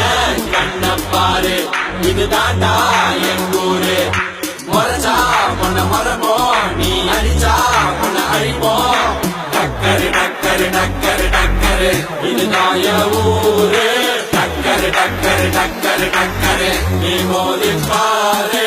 ஏன் கண்ணப்பாரு இதுதாண்டா எங்கூரு முறைச்சா பொண்ண மரமோ நீ அடிச்சா பொண்ண அழிப்போம் டக்கரு டக்கரு டக்கரு டக்கரு இதுதான் என் ஊரு டக்கரு டக்கரு டக்கரு டக்கரு நீ மோதி பாரு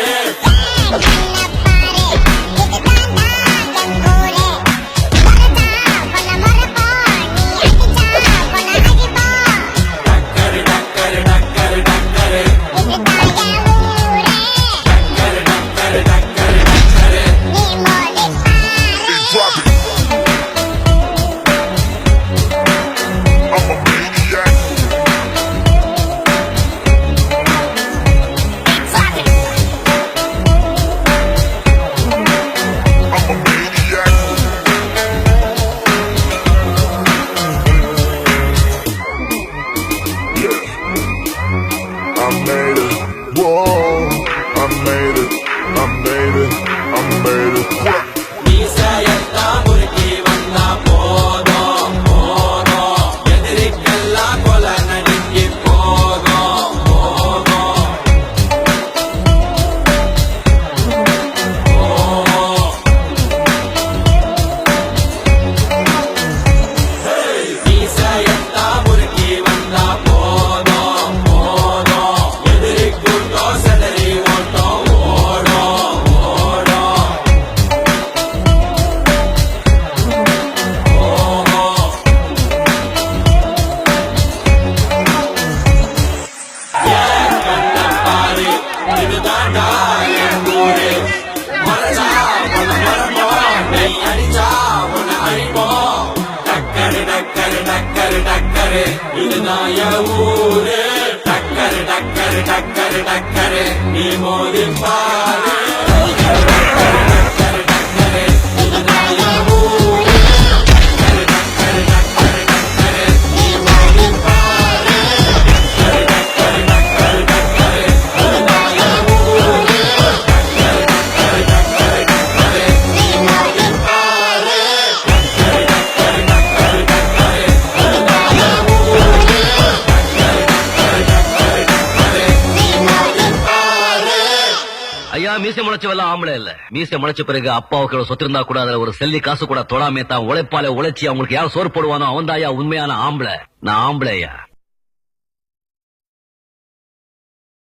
இதுதான் என் ஊரு டக்கரு டக்கரு டக்கரு டக்கரு நீ மோதி பாரு ஐயா மீசை முளைச்சவெல்லாம் ஆம்பளை இல்ல. மீசை முளைச்ச பிறகு அப்பாவுக்கு சொத்து இருந்தா கூட அதுல ஒரு செல்லி காசு கூட தொடாமே தான் உழைப்பால உழைச்சி அவங்களுக்கு யார் சோறு போடுவானோ அவன் தான் உண்மையான ஆம்பளை. நான் ஆம்பளை ஐயா.